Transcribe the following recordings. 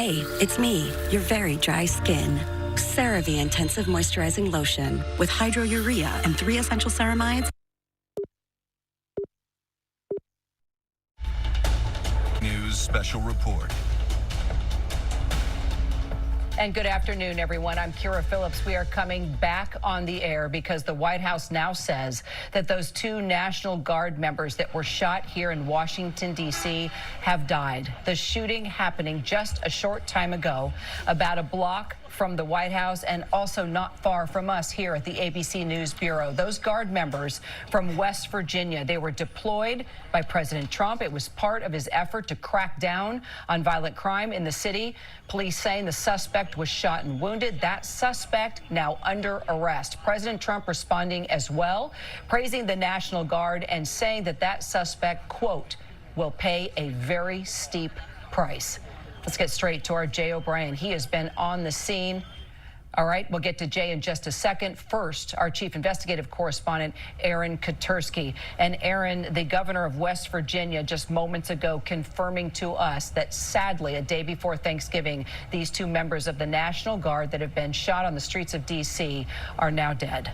Hey, it's me, your very dry skin. CeraVe Intensive Moisturizing Lotion with hydrourea and 3 essential ceramides. News Special Report. And good afternoon, everyone. I'm Kira Phillips. We are coming back on the air because the White House now says that those 2 National Guard members that were shot here in Washington, D.C. have died. The shooting happening just a short time ago, about a block from the White House and also not far from us here at the ABC News Bureau. Those Guard members from West Virginia, they were deployed by President Trump. It was part of his effort to crack down on violent crime in the city. Police saying the suspect was shot and wounded. That suspect now under arrest. President Trump responding as well, praising the National Guard and saying that that suspect, quote, will pay a very steep price. Let's get straight to our Jay O'Brien. He has been on the scene. All right, we'll get to Jay in just a second. First, our chief investigative correspondent, Aaron Katersky. And Aaron, the governor of West Virginia, just moments ago confirming to us that sadly, a day before Thanksgiving, these 2 members of the National Guard that have been shot on the streets of D.C. are now dead.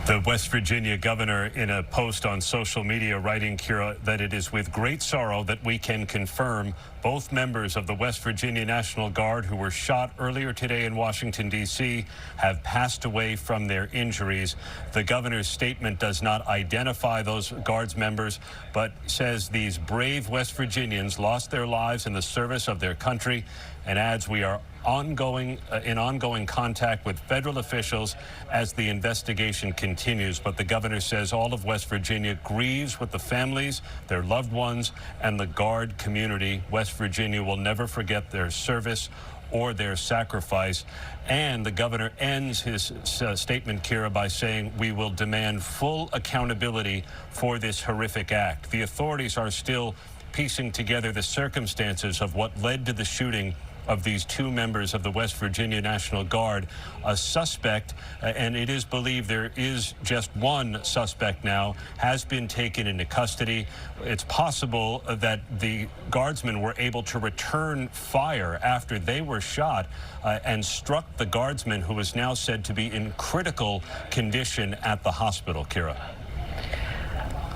The West Virginia governor, in a post on social media, writing, Kira, that it is with great sorrow that we can confirm both members of the West Virginia National Guard who were shot earlier today in Washington, D.C., have passed away from their injuries. The governor's statement does not identify those Guards members, but says these brave West Virginians lost their lives in the service of their country, and adds we are in ongoing contact with federal officials as the investigation continues. But the governor says all of West Virginia grieves with the families, their loved ones, and the Guard community. West Virginia will never forget their service or their sacrifice. And the governor ends his statement, Kira, by saying we will demand full accountability for this horrific act. The authorities are still piecing together the circumstances of what led to the shooting of these 2 members of the West Virginia National Guard. A suspect, and it is believed there is just one suspect now, has been taken into custody. It's possible that the Guardsmen were able to return fire after they were shot and struck the Guardsman, who is now said to be in critical condition at the hospital, Kira.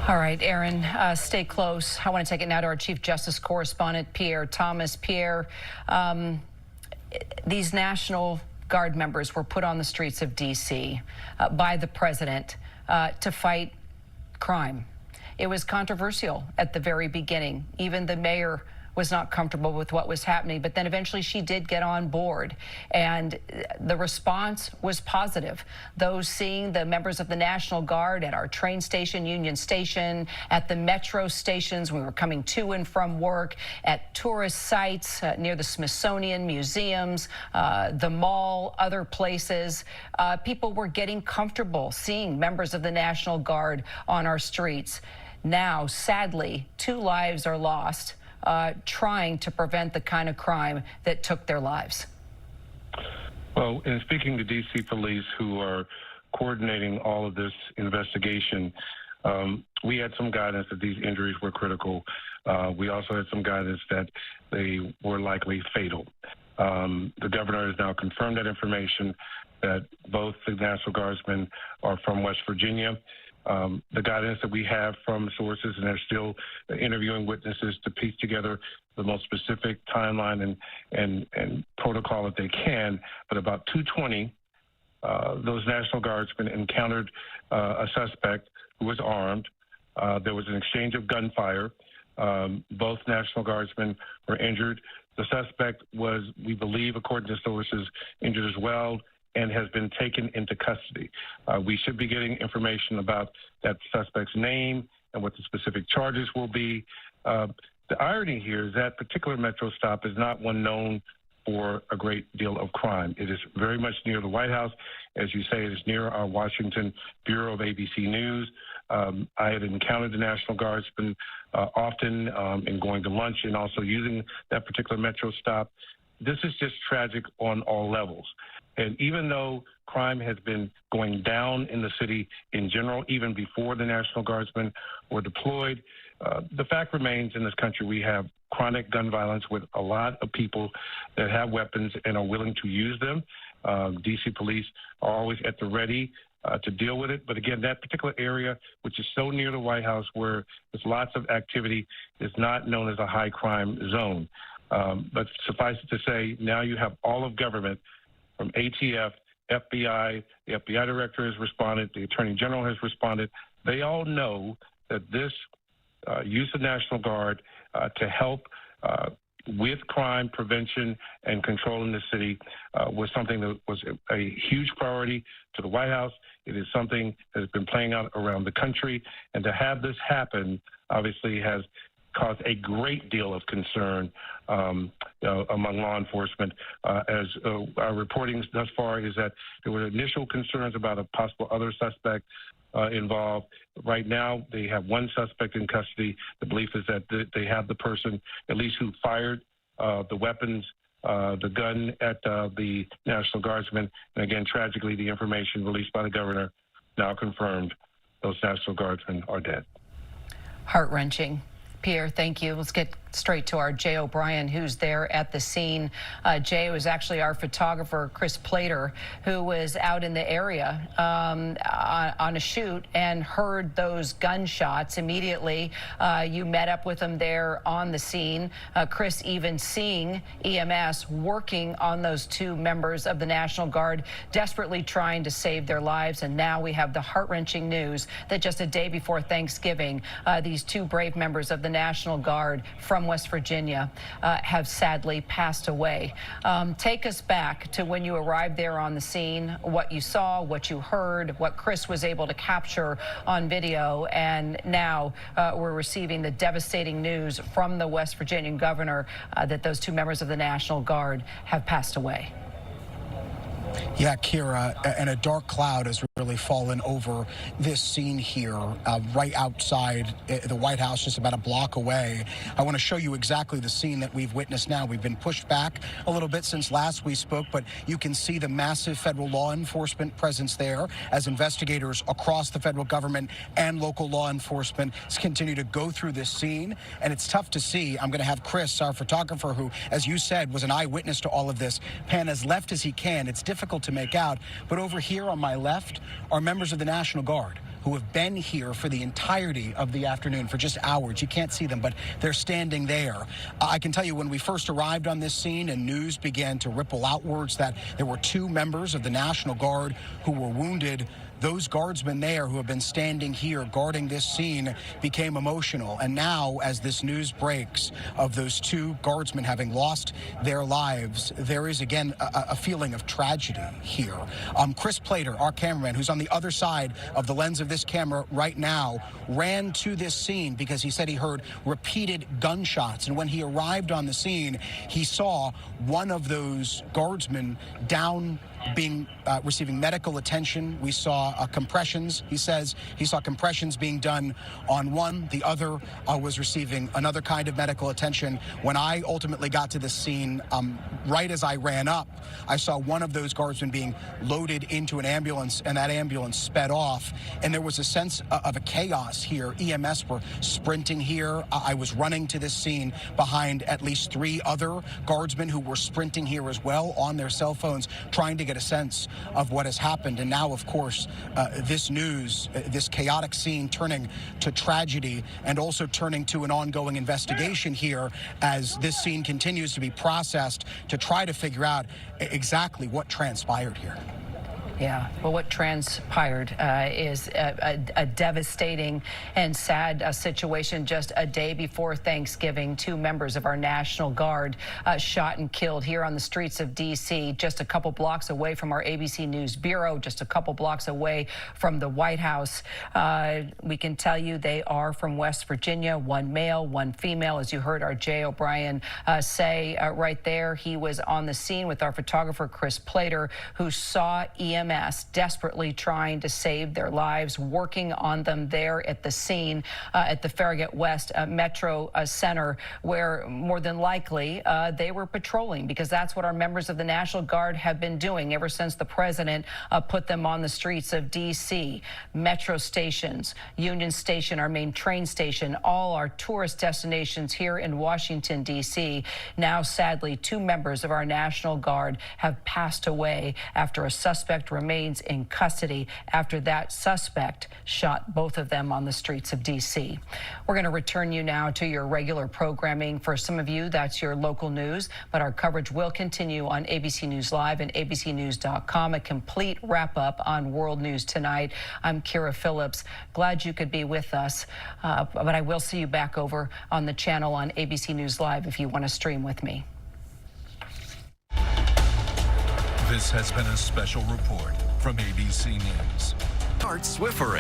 All right, Aaron, stay close. I want to take it now to our Chief Justice Correspondent, Pierre Thomas. Pierre, these National Guard members were put on the streets of D.C. By the president to fight crime. It was controversial at the very beginning. Even the mayor was not comfortable with what was happening, but then eventually she did get on board, and the response was positive. Those seeing the members of the National Guard at our train station, Union Station, at the metro stations, we were coming to and from work, at tourist sites near the Smithsonian, museums, the mall, other places, people were getting comfortable seeing members of the National Guard on our streets. Now, sadly, 2 lives are lost trying to prevent the kind of crime that took their lives. Well, in speaking to D.C. police, who are coordinating all of this investigation, we had some guidance that these injuries were critical. We also had some guidance that they were likely fatal. The governor has now confirmed that information, that both the National Guardsmen are from West Virginia. The guidance that we have from sources, and they're still interviewing witnesses to piece together the most specific timeline and protocol that they can. But about 2:20, those National Guardsmen encountered a suspect who was armed. There was an exchange of gunfire. Both National Guardsmen were injured. The suspect was, we believe, according to sources, injured as well, and has been taken into custody. We should be getting information about that suspect's name and what the specific charges will be. The irony here is that particular metro stop is not one known for a great deal of crime. It is very much near the White House. As you say, it is near our Washington Bureau of ABC News. I had encountered the National Guardsmen often in going to lunch and also using that particular metro stop. This is just tragic on all levels. And even though crime has been going down in the city in general, even before the National Guardsmen were deployed, the fact remains in this country we have chronic gun violence with a lot of people that have weapons and are willing to use them. D.C. police are always at the ready to deal with it. But again, that particular area, which is so near the White House where there's lots of activity, is not known as a high crime zone. But suffice it to say, now you have all of government from ATF, FBI, the FBI director has responded, the Attorney General has responded. They all know that this use of National Guard to help with crime prevention and control in the city was something that was a huge priority to the White House. It is something that has been playing out around the country. And to have this happen obviously has caused a great deal of concern among law enforcement. As our reporting thus far is that there were initial concerns about a possible other suspect involved. Right now, they have one suspect in custody. The belief is that they have the person, at least who fired the weapons, the gun at the National Guardsmen. And again, tragically, the information released by the governor now confirmed those National Guardsmen are dead. Heart-wrenching. Pierre, thank you. Let's get straight to our Jay O'Brien, who's there at the scene. Jay was actually our photographer, Chris Plater, who was out in the area on a shoot and heard those gunshots immediately. You met up with him there on the scene. Chris even seeing EMS working on those two members of the National Guard, desperately trying to save their lives. And now we have the heart-wrenching news that just a day before Thanksgiving, these two brave members of the National Guard from West Virginia have sadly passed away. Take us back to when you arrived there on the scene, what you saw, what you heard, what Chris was able to capture on video, and now we're receiving the devastating news from the West Virginian governor that those two members of the National Guard have passed away. Yeah, Kira, and a dark cloud has really fallen over this scene here right outside the White House, just about a block away. I want to show you exactly the scene that we've witnessed now. We've been pushed back a little bit since last we spoke, but you can see the massive federal law enforcement presence there as investigators across the federal government and local law enforcement continue to go through this scene. And it's tough to see. I'm going to have Chris, our photographer, who, as you said, was an eyewitness to all of this, pan as left as he can. It's difficult to make out, but over here on my left are members of the National Guard who have been here for the entirety of the afternoon, for just hours. You can't see them, but they're standing there. I can tell you, when we first arrived on this scene and news began to ripple outwards that there were two members of the National Guard who were wounded, those guardsmen there who have been standing here guarding this scene became emotional. And now, as this news breaks of those two guardsmen having lost their lives, there is again a feeling of tragedy here. Chris Plater, our cameraman, who's on the other side of the lens of this camera right now, ran to this scene because he said he heard repeated gunshots. And when he arrived on the scene, he saw one of those guardsmen down, receiving medical attention. We saw compressions. He says he saw compressions being done on one. The other was receiving another kind of medical attention. When I ultimately got to the scene, right as I ran up, I saw one of those guardsmen being loaded into an ambulance, and that ambulance sped off. And there was a sense of a chaos here. EMS were sprinting here. I was running to this scene behind at least three other guardsmen who were sprinting here as well on their cell phones, trying to get a sense of what has happened. And now, of course, this news, this chaotic scene turning to tragedy and also turning to an ongoing investigation here as this scene continues to be processed to try to figure out exactly what transpired here. Yeah, well, what transpired is a devastating and sad situation. Just a day before Thanksgiving, two members of our National Guard shot and killed here on the streets of D.C., just a couple blocks away from our ABC News Bureau, just a couple blocks away from the White House. We can tell you they are from West Virginia, one male, one female, as you heard our Jay O'Brien say right there. He was on the scene with our photographer, Chris Plater, who saw EMS EMS desperately trying to save their lives, working on them there at the scene at the Farragut West Metro Center, where more than likely they were patrolling, because that's what our members of the National Guard have been doing ever since the president put them on the streets of D.C. Metro stations, Union Station, our main train station, all our tourist destinations here in Washington, D.C. Now, sadly, 2 members of our National Guard have passed away after a suspect remains in custody after that suspect shot both of them on the streets of D.C. We're going to return you now to your regular programming. For some of you, that's your local news, but our coverage will continue on ABC News Live and abcnews.com. A complete wrap-up on World News Tonight. I'm Kira Phillips. Glad you could be with us, but I will see you back over on the channel on ABC News Live if you want to stream with me. This has been a special report from ABC News. Art Swiffer